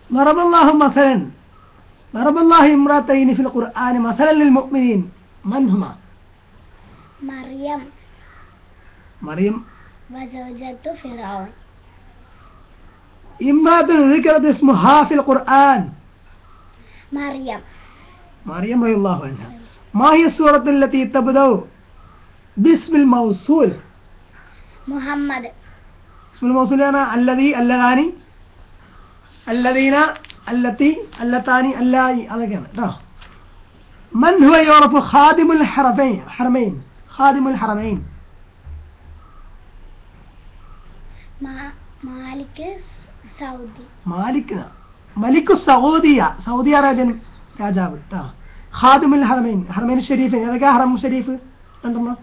ضرب الله مثلا ضرب الله امرأتين في القرآن مثلا للمؤمنين من هما؟ مريم وزوجة فرعون. امرأة ذكرت اسمها في القرآن مريم رضي الله عنها. ما هي السورة التي تبدأ باسم الموصول؟ محمد. اسم الموصول أنا الذي اللذان الذين التي اللتان اللائي هذا كذا. من هو يعرف خادم الحرمين خادم الحرمين؟ مالك Saudi. മലിക് സൗദിയ Saudi Arabian രാജാവ്. ഖാദിമുൽ ഹറമൈൻ ഹറമൈൻ ഷരീഫ് ഏതൊക്കെയാ ഹറം ഷരീഫ്? രണ്ടെണ്ണം.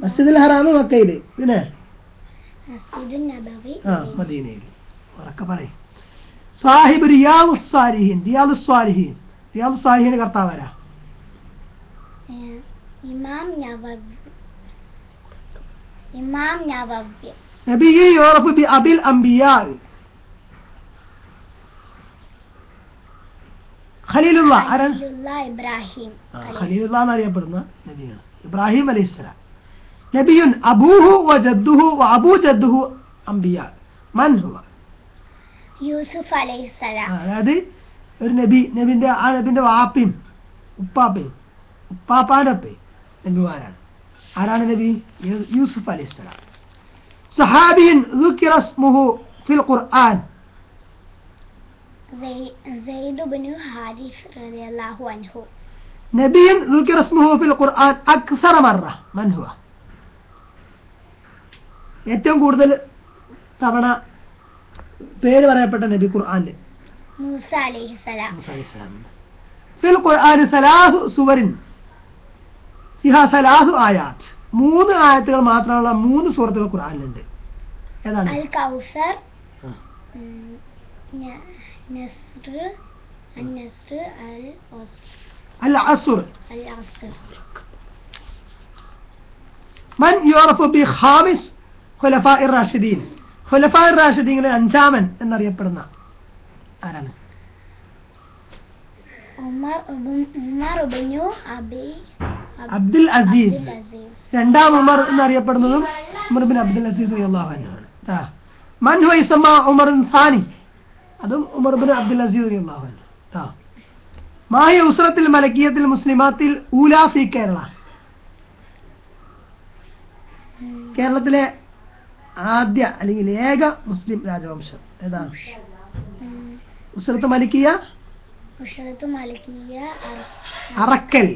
മസ്ജിദുൽ ഹറാം മക്കയില്, പിന്നെ മദീനയിൽ. ഉറക്കെ പറയും. സാഹിബ് റിയാദുസ് സാലിഹീൻ റിയാദുസ് കർത്താവരാ? ഇമാം നവവി. നബിയ്യ യുറഫു ബി അബിൽ അംബിയാ. ഖലീലുള്ളാഹ് ഇബ്രാഹിം. ഖലീലുള്ളാഹ് എന്നറിയപ്പെടുന്ന നബിയാണ് ഇബ്രാഹിം അലൈഹിസ്സലാം. നബിയുൻ അബൂഹു വജദ്ദുഹു വഅബൂ ജദ്ദുഹു അംബിയാ. മൻ ഹുവ? യൂസുഫ് അലൈഹിസ്സലാം. അതായത് ഒരു നബിന്റെ വാപ്പയും ഉപ്പാപ്പാന്റെ അപ്പയും നബിമാരാണ്. ആരാണ് നബി? യൂസുഫ് അലൈഹിസ്സലാം. സഹാബിയൻ ذكر اسمه في القرآن زيد بن حارث رضي الله عنه. نبي ذكر اسمه في القرآن أكثر مرة. من هو? ഏറ്റവും കൂടുതൽ തവണ പേര് പറയപ്പെട്ട നബി ഖുർആനിൽ? മൂസ അലൈഹിസ്സലാം. في القرآن ثلاث سور فيها ثلاث آيات. 3 ആയത്തുകൾ മാത്രമുള്ള 3 സൂറത്തുകൾ ഖുർആനിലുണ്ട്. ഏതാണ്? അൽ കൗസർ, നസ്ർ, അൽ അസ്ർ. من يعرف بخامس خلفاء الراشدين? ഖുലഫാഇ റാഷിദീനിലെ 5-ാമൻ എന്നറിയപ്പെടുന്ന ആരാണ്? ഉമർ ഇബ്നു അബ്ദുൽ അസീസ്. 2-ാം ഉമർ എന്നറിയപ്പെടുന്നതും ഉമർ ഇബ്നു അബ്ദുൽ അസീസ് റളിയല്ലാഹു അൻഹു ആണ്. മൻ ഹുവ യുസമ്മ ഉമർ സാനി? അതും ഉമർ ഇബ്നു അബ്ദുൽ അസീസ് റളിയല്ലാഹു അൻഹു. മാ ഹിയ ഉസ്റത്തുൽ മലക്കിയ്യത്തുൽ മുസ്ലിമാത്തിൽ ഊലാ ഫി കേരള? കേരളത്തിലെ ആദ്യ അല്ലെങ്കിൽ ഏക മുസ്ലിം രാജവംശം ഏതാണ്? ഉസ്റത്ത് മലിക്കിയ അറക്കൽ.